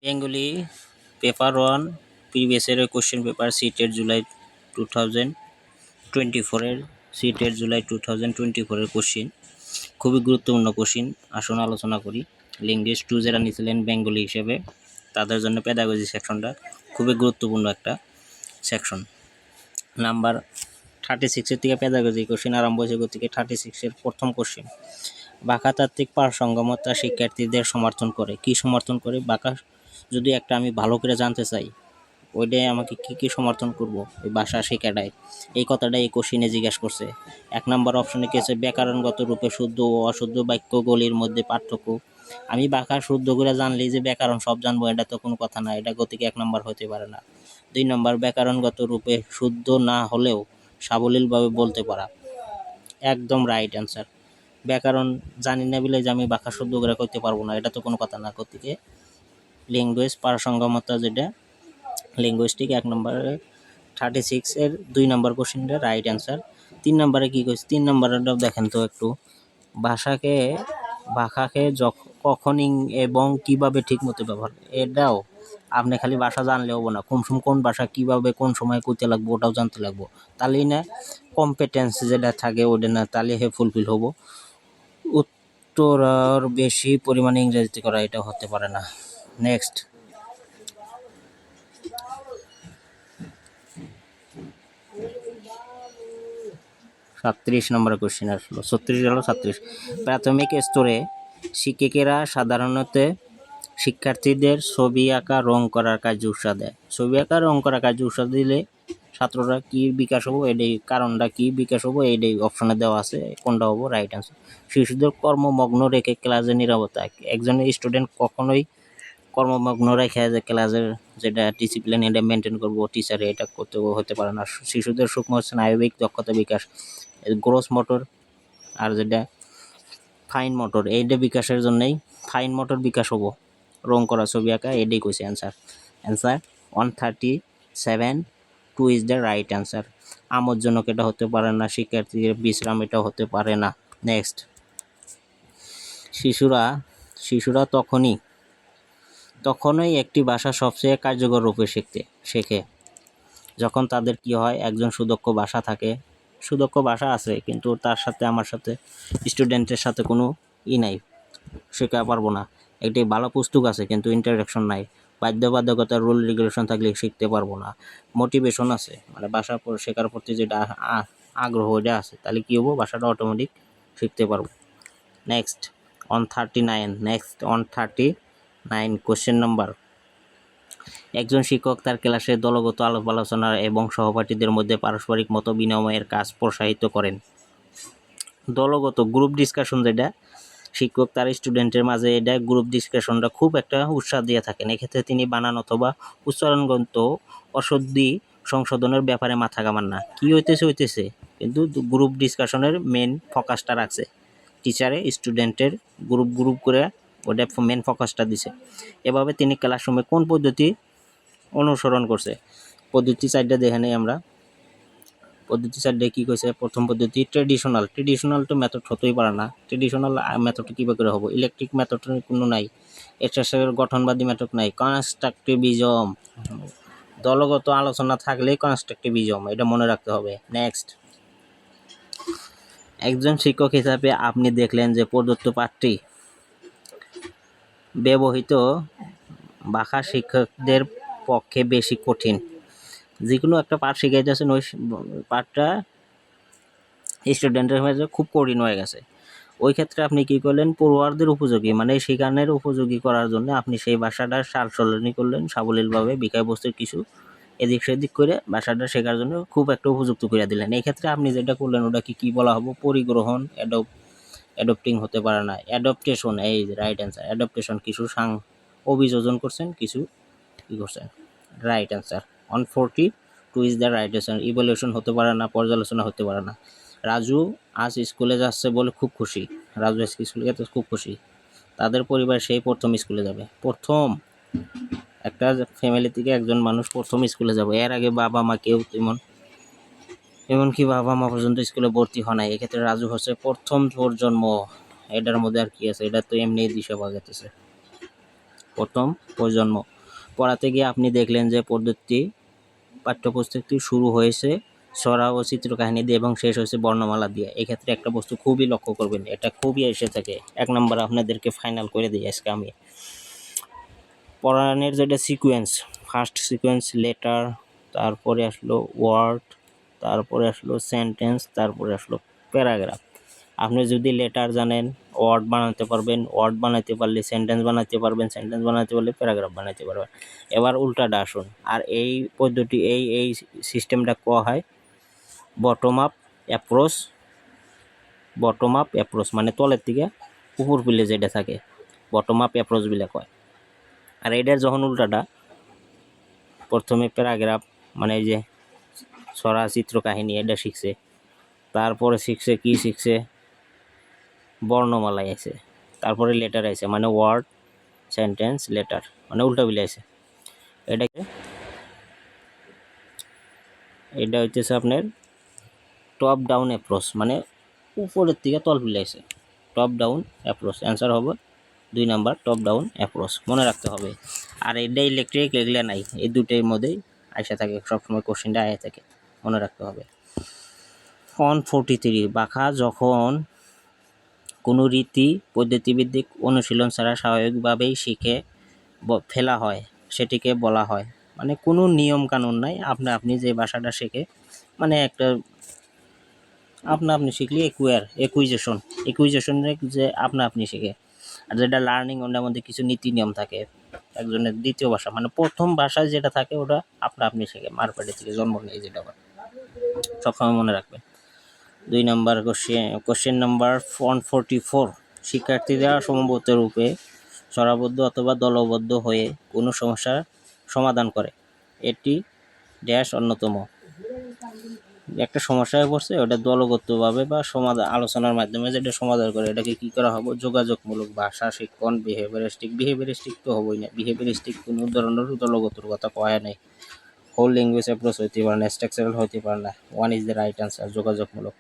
Bengali paper one previous ইয়ারের question paper সিটের জুলাই 2024-এর সিটের জুলাই 2024-এর কোশ্চিন খুবই গুরুত্বপূর্ণ কোশ্চিন। আসুন আলোচনা করি। ল্যাঙ্গুয়েজ 2 যারা নিয়েছিলেন বেঙ্গলি হিসেবে তাদের জন্য পেডাগজি সেকশনটা খুবই গুরুত্বপূর্ণ একটা সেকশন। নাম্বার 36-এর থেকে পেডাগজি কোশ্চিন আরম্ভ হয়েছে। গতিকে 36-এর প্রথম কোশ্চিন, ভাষাতাত্ত্বিক পারসঙ্গমতা শিক্ষার্থীদের সমর্থন করে। কি সমর্থন করে? ভাষা যদি একটা আমি ভালো করে জানতে চাই, ওইটাই আমাকে কি সমর্থন করব? ওই ভাষা শেখাটাই। এই কথাটাই এই কোশ্চিনে জিজ্ঞাসা করছে। 1 নম্বর অপশনে কি আছে? ব্যাকরণগত রূপে শুদ্ধ ও অশুদ্ধ বাক্যগুলির মধ্যে পার্থক্য। আমি ভাষা শুদ্ধ করে জানলেই যে ব্যাকরণ সব জানবো এটা তো কোনো কথা না, এটা গতিকে 1 নম্বর হতে পারে না। 2 নম্বর, ব্যাকরণগত রূপে শুদ্ধ না হলেও সাবলীলভাবে বলতে পারা। একদম রাইট অ্যান্সার। ব্যাকরণ জানি না বলে যে আমি ভাষা শুদ্ধ করে করতে পারবো না, এটা তো কোনো কথা না। গতিকে ল্যাঙ্গুয়েজ পারসঙ্গমতা যেটা লিঙ্গুইস্টিক 1 নম্বরে 36-এর 2 নম্বর কোশ্চেনটা রাইট অ্যান্সার। 3 নম্বরে কি কইছে? 3 নম্বরটাও দেখেন তো একটু। ভাষাকে কখন এবং কিভাবে ঠিক মতো ব্যবহার, এটাও আপনি খালি ভাষা জানলে হবো না, কোন ভাষা কিভাবে কোন সময় কইতে লাগবো ওটাও জানতে লাগবো। তাহলেই না কম্পিটেন্স যেটা থাকে ওটা না, তাহলে হে ফুলফিল হবো। উত্তর আর বেশি পরিমাণে ইংরেজিতে করা এটা হতে পারে না। নেক্সট, 37 নম্বরের কোশ্চেন আসলো। 36 হলো 37। প্রাথমিক স্তরে শিক্ষকেরা সাধারণত শিক্ষার্থীদের ছবি আঁকা রং করার কাজে উৎসাহ দেয়। ছবি আঁকা রং করার কাজে উৎসাহ দিলে ছাত্ররা কি বিকাশ হবো, এটাই কারণটা কি বিকাশ হবো, এইটাই অপশনে দেওয়া আছে, কোনটা হবো রাইট অ্যান্সার। শিশুদের কর্মমগ্ন রেখে ক্লাসে নিরাপত্তা। একজন স্টুডেন্ট কখনোই কর্মমগ্ন রেখে যে ক্লাসের যেটা ডিসিপ্লিন এটা মেনটেন করবো, টিচারে এটা করতে হতে পারে না। শিশুদের সূক্ষ্ম স্নায়বিক দক্ষতা বিকাশ, গ্রোস মোটর আর যেটা ফাইন মোটর, এইটা বিকাশের জন্যই ফাইন মোটর বিকাশ হবো রং করা ছবি আঁকা, এটাই কইছে answer. 137, 2 is the right answer. আমোদজনক এটা হতে পারে না, শিক্ষার্থীদের বিশ্রাম এটা হতে পারে না। নেক্সট, শিশুরা তখনই একটি ভাষা সবচেয়ে কার্যকর রূপে শেখে যখন তাদের কি হয়, একজন সুদক্ষ ভাষা আছে কিন্তু তার সাথে আমার সাথে স্টুডেন্টের সাথে কোনো নাই, শেখা পারবো না। একটি ভালো পুস্তক আছে কিন্তু ইন্টারাকশন নাই। বাধ্যবাধকতার রুল রেগুলেশন থাকলে শিখতে পারবো না। মোটিভেশন আছে, মানে ভাষা শেখার প্রতি যেটা আগ্রহ এটা আছে, তাহলে কি হবো, ভাষাটা অটোমেটিক শিখতে পারবো। Next, 139 question number. একজন শিক্ষক তার ক্লাসে দলগত আলাপ আলোচনা এবং সহপাঠীদের মধ্যে পারস্পরিক মত বিনিময়ের কাজ প্রসারিত করেন। দলগত গ্রুপ ডিসকাশন যেটা শিক্ষক তার স্টুডেন্টের মাঝে এটা গ্রুপ ডিসকাশনটা খুব একটা উৎসাহ দিয়ে থাকেন। এক্ষেত্রে তিনি বানান অথবা উচ্চারণগত অশুদ্ধি সংশোধনের ব্যাপারে মাথা ঘামান না। কি হইতেছে কিন্তু গ্রুপ ডিসকাশনের মেন ফোকাসটা রাখছে। টিচারে স্টুডেন্টের গ্রুপ করে ওটা মেন ফোকাসটা দিছে। এভাবে তিনি ক্লাসরুমে কোন পদ্ধতি অনুসরণ করছে? পদ্ধতি 4টা দেখে নেই আমরা। পদ্ধতি 4 কি কইছে? প্রথম পদ্ধতি ট্রেডিশনাল তো মেথড হতেই পারে না। ট্রেডিশনাল মেথড কিভাবে করে হবো? ইলেকট্রিক মেথড কোনো নাই, এর গঠনবাদী মেথড নাই। কনস্ট্রাকটিভিজম, দলগত আলোচনা থাকলেই কনস্ট্রাকটিভিজম, এটা মনে রাখতে হবে। নেক্সট, একজন শিক্ষক হিসাবে আপনি দেখলেন যে প্রদত্ত পাঠটি ব্যবহৃত ভাষা শিক্ষকদের পক্ষে বেশি কঠিন। যে কোনো একটা পাঠ শিখাইতেছেন, ওই পাঠটা স্টুডেন্টের মাঝে খুব কঠিন হয়ে গেছে। ওই ক্ষেত্রে আপনি কি করলেন? পড়ুয়ারদের উপযোগী মানে শেখানোর উপযোগী করার জন্য আপনি সেই ভাষাটার সালসলনি করলেন সাবলীলভাবে, বিষয়বস্তুর কিছু এদিক সেদিক করে ভাষাটা শেখার জন্য খুব একটা উপযুক্ত করে দিলেন। এই ক্ষেত্রে আপনি যেটা করলেন ওটা কি বলা হবে? পরিগ্রহণ, অ্যাডপ্টিং হতে পারে না, অ্যাডপ্টেশন, এই রাইট অ্যান্সার। অ্যাডপ্টেশন, কিছু অভিযোজন করছেন, কিছু কি করছেন, right answer. 142 is the right answer. Evaluation হতে পারে না, পর্যালোচনা হতে পারে না। রাজু আজ স্কুলে যাচ্ছে বলে খুব খুশি। রাজু আজকে স্কুলে যেতে খুব খুশি। তাদের পরিবার সেই প্রথম স্কুলে যাবে। প্রথম একটা ফ্যামিলি থেকে একজন মানুষ প্রথম স্কুলে যাবে, এর আগে বাবা মা কেউ এমনকি বাবা মা পর্যন্ত স্কুলে ভর্তি হয় নাই। এক্ষেত্রে রাজু হচ্ছে প্রথম প্রজন্ম। এটার মধ্যে আর কি আছে, এটা তো এমনি দিশা পাওয়া যেতেছে। প্রথম প্রজন্ম। পড়াতে গিয়ে আপনি দেখলেন যে পাঠ্যপুস্তকটি শুরু হয়েছে ছড়া ও চিত্রকাহিনী দিয়ে এবং শেষ হয়েছে বর্ণমালা দিয়ে। এক্ষেত্রে একটা বস্তু খুবই লক্ষ্য করবেন, এটা খুবই এসে থাকে। 1 নম্বর আপনাদেরকে ফাইনাল করে দিই আজকে আমি। পড়ানোর যেটা সিকোয়েন্স, ফার্স্ট সিকোয়েন্স লেটার, তারপরে আসলো ওয়ার্ড, তারপরে আসলো সেন্টেন্স, তারপরে আসলো প্যারাগ্রাফ। আপনি যদি লেটার জানেন ওয়ার্ড বানাতে পারবেন, ওয়ার্ড বানাতে পারলে সেন্টেন্স বানাতে পারবেন, সেন্টেন্স বানাতে পারলে প্যারাগ্রাফ বানাতে পারবেন। এবার উল্টাটা আসুন। আর এই পদ্ধতি এই সিস্টেমটা কোয়া হয় বটম আপ অ্যাপ্রোচ, মানে তলের থেকে উপর পিলে যেটা থাকে বটম আপ অ্যাপ্রোচ বলে কয়। আর এটার যখন উল্টাটা, প্রথমে প্যারাগ্রাফ মানে এই যে ছড়া চিত্র কাহিনী এটা শিখছে, তারপরে শিখছে বর্ণমালায় আছে, তারপরে লেটার আছে মানে ওয়ার্ড সেন্টেন্স লেটার, মানে উল্টা বিলে আছে। এটা হইতেছে আপনার টপ ডাউন অ্যাপ্রোচ, মানে উপরের থেকে তল বিলে আছে, টপ ডাউন অ্যাপ্রোচ। অ্যান্সার হবে 2 নাম্বার টপ ডাউন অ্যাপ্রোচ, মনে রাখতে হবে। আর এটা ইলেকট্রিক এগুলো নাই, এই দুটোর মধ্যেই আইসা থাকে, সবসময় কোশ্চেনটা আয়া থাকে, মনে রাখতে হবে। 143 বাঁকা যখন কোনো রীতি পদ্ধতিভিত্তিক অনুশীলন ছাড়া স্বাভাবিকভাবেই শিখে ফেলা হয় সেটিকে বলা হয়, মানে কোনো নিয়ম কানুন নাই, আপনি যে ভাষাটা শেখে মানে একটা আপনি শিখলে একুইজেশনের যে আপনি শিখে। আর যেটা লার্নিং ওটার মধ্যে কিছু নীতি নিয়ম থাকে, একজনের দ্বিতীয় ভাষা মানে প্রথম ভাষায় যেটা থাকে ওটা আপনি শিখে, মারপেটে থেকে জন্ম নিয়ে যেটা সবসময় মনে রাখবেন। 2 নাম্বার কোশ্চেন নাম্বার 144 শিক্ষার্থীরা সমবেত রূপে সরাবদ্ধ অথবা দলবদ্ধ হয়ে কোনো সমস্যার সমাধান করে, এটি ড্যাশ অন্যতম। একটা সমস্যায় পড়ছে ওটা দলগতভাবে বা আলোচনার মাধ্যমে যেটা সমাধান করে, এটাকে কি করা হবে যোগাযোগমূলক ভাষা শিক্ষণ। বিহেভিয়ারিস্টিক তো হবই না, বিহেভিয়ারিস্টিক কোনো ধরনের দলগতর কথা কয়া নেই। হোল ল্যাঙ্গুয়েজ অ্যাপ্রোচ হইতে পারে না, স্ট্রাকচারাল হইতে পারে না। 1 ইজ দ্য রাইট আনসার, যোগাযোগমূলক।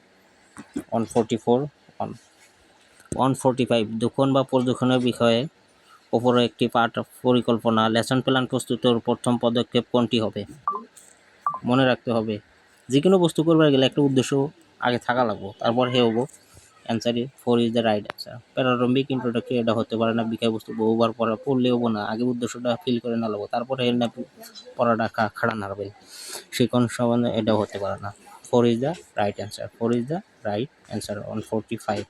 145 দূষণ বা প্রদূষণের বিষয়ে উপরে একটি পাঠ পরিকল্পনা লেসন প্ল্যান প্রস্তুতের প্রথম পদক্ষেপ কোনটি হবে? মনে রাখতে হবে যে কোনো বস্তু করবার গেলে একটা উদ্দেশ্য আগে থাকা লাগবো, তারপর হবো। Answer 4 is the right answer. প্যারারম্ভিক ইন্ট্রোডাক্টরি এটা হতে পারে না, বিষয়বস্তু বহুবার পড়লে হবো না, আগে উদ্দেশ্যটা ফিল করে না লাগবো, তারপরে এর না পড়াটা খাড়া নাড়বেন শিখন সম্বন্ধে, এটাও হতে পারে না। 4 is the right answer, 4 is the right answer. 145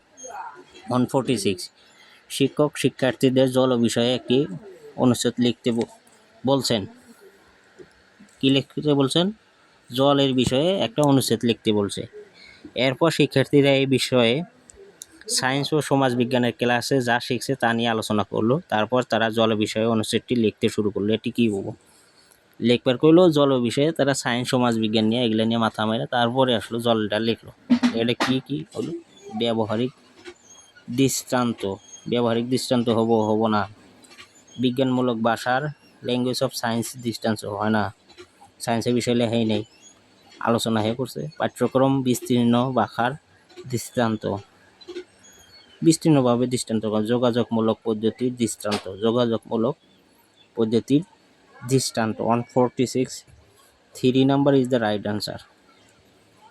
146 শিক্ষক শিক্ষার্থীদের জল বিষয়ে একটি অনুচ্ছেদ লিখতে বলছেন। কি লিখতে বলছেন? জলের বিষয়ে একটা অনুচ্ছেদ লিখতে বলছে। এরপর শিক্ষার্থীরা এই বিষয়ে সায়েন্স ও সমাজ বিজ্ঞানের ক্লাসে যা শিখছে তা নিয়ে আলোচনা করলো, তারপর তারা জল বিষয়ে অনুচ্ছেদটি লিখতে শুরু করলো। এটি কি বলবো? লিখবার করলো জল বিষয়ে, তারা সায়েন্স সমাজ বিজ্ঞান নিয়ে এগুলো নিয়ে মাথা মেরে তারপরে আসলো জলটা লিখলো। এটা কি হলো? ব্যবহারিক দৃষ্টান্ত হবো না। বিজ্ঞানমূলক ভাষার ল্যাঙ্গুয়েজ অফ সায়েন্স দৃষ্টান্ত হয় না, সায়েন্সের বিষয় লেখাই নেই, আলোচনা হয়ে করছে। পাঠ্যক্রম বিস্তীর্ণভাবে দৃষ্টান্ত যোগাযোগমূলক পদ্ধতির দৃষ্টান্ত 146 3 number is the right answer.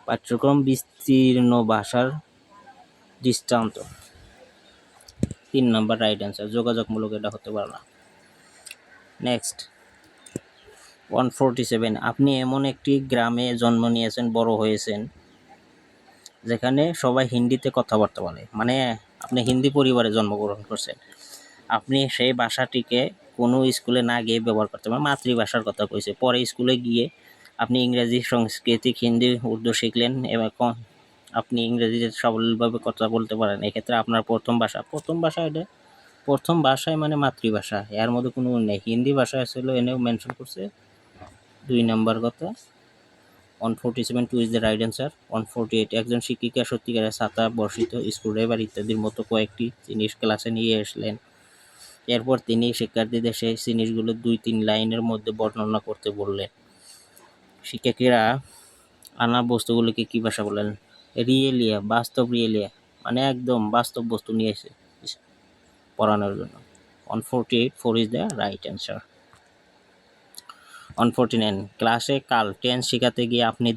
পাঠ্যক্রম বিস্তীর্ণ ভাষার দৃষ্টান্ত 3 নাম্বার রাইট আনসার, যোগাযোগমূলক এটা হতে পারে না। নেক্সট 147 আপনি এমন একটি গ্রামে জন্ম নিয়েছেন, বড় হয়েছেন যেখানে সবাই হিন্দিতে কথাবার্তা বলে, মানে আপনি হিন্দি পরিবারে জন্মগ্রহণ করছেন। আপনি সেই ভাষাটিকে কোনো স্কুলে না গিয়ে ব্যবহার করতে পারেন, মাতৃভাষার কথা কইছে। পরে স্কুলে গিয়ে আপনি ইংরেজি, সাংস্কৃতিক, হিন্দি, উর্দু শিখলেন এবং আপনি ইংরেজিতে সাবলীলভাবে কথা বলতে পারেন। এক্ষেত্রে আপনার প্রথম ভাষায় মানে মাতৃভাষা, এর মধ্যে কোনো নেই। হিন্দি ভাষা আসলে এনেও মেনশন করছে 2 নাম্বার কথা। 147 2 ইজ দ্য রাইট অ্যান্সার। 148 একজন শিক্ষিকা সত্যিকারের ছাতা, বর্ষিত, স্ক্রুড্রাইভার ইত্যাদির মতো কয়েকটি জিনিস ক্লাসে নিয়ে আসলেন। এরপর তিনি শিক্ষার্থীদের সেই জিনিসগুলো 2-3 লাইনের মধ্যে বর্ণনা করতে বললেন। শিক্ষার্থীরা আনা বস্তুগুলোকে কি ভাষা বলেন? রিয়েলিয়া, মানে একদম বাস্তব বস্তু নিয়ে এসে পড়ানোর জন্য। 148 4 is the right answer. 149 ক্লাসে কাল টেন্স শেখাতে গিয়ে আপনি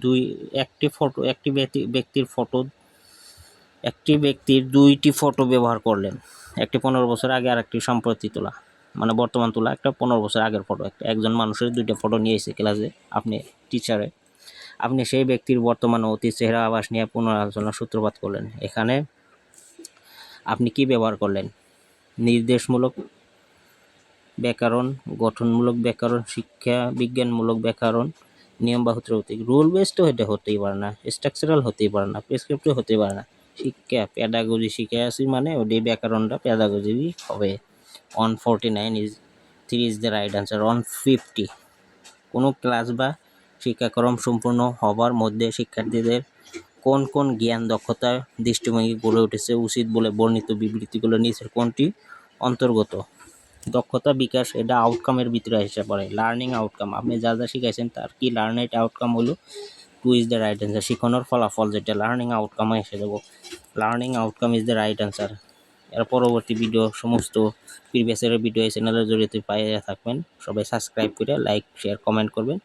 একটি ব্যক্তির দুইটি ফটো ব্যবহার করলেন, একটি 15 বছর আগে আর একটি সম্প্রতি তোলা, মানে বর্তমান তোলা, একটা 15 বছর আগের ফটো। একজন মানুষের দুইটা ফটো নিয়ে এসে ক্লাসে আপনি টিচারে, আপনি সেই ব্যক্তির বর্তমান ও অতীত চেহারা আভাস নিয়ে পুনরালোচনার সূত্রপাত করলেন। এখানে আপনি কি ব্যবহার করলেন? নির্দেশমূলক ব্যাকরণ, গঠনমূলক ব্যাকরণ, শিক্ষা বিজ্ঞানমূলক ব্যাকরণ, নিয়ম বা সূত্রভিত্তিক। রুল বেসড তো এটা হতেই পারে না, স্ট্রাকচারাল হতেই পারে না, প্রেসক্রিপটিভ হতেই পারে না। শিক্ষা প্যাডাগজি শিখে আসি মানে ওই ব্যাকরণটা প্যাডাগজি হবে। 149 is 3 is the right answer. 150 কোনো ক্লাস বা শিক্ষাক্রম সম্পূর্ণ হবার মধ্যে শিক্ষার্থীদের কোন কোন জ্ঞান, দক্ষতা, দৃষ্টিভঙ্গি গড়ে উঠেছে উচিত বলে বর্ণিত বিবৃতিগুলো নিচের কোনটি অন্তর্গত? দক্ষতা বিকাশ, এটা আউটকামের ভিতরে এসে পড়ে। লার্নিং আউটকাম, আপনি যা যা শিখাইছেন তার কি লার্নিং আউটকাম হলো 2 ইজ দ্য রাইট অ্যান্সার। শিখানোর ফলাফল যেটা লার্নিং আউটকামে এসে দেবো, learning outcome is the right answer. এর পরবর্তী ভিডিও সমস্ত প্রিভিয়াস ইয়ারের ভিডিও এই চ্যানেলের জড়িয়ে পাইয়ে থাকবেন। সবাই সাবস্ক্রাইব করে লাইক শেয়ার কমেন্ট করবেন।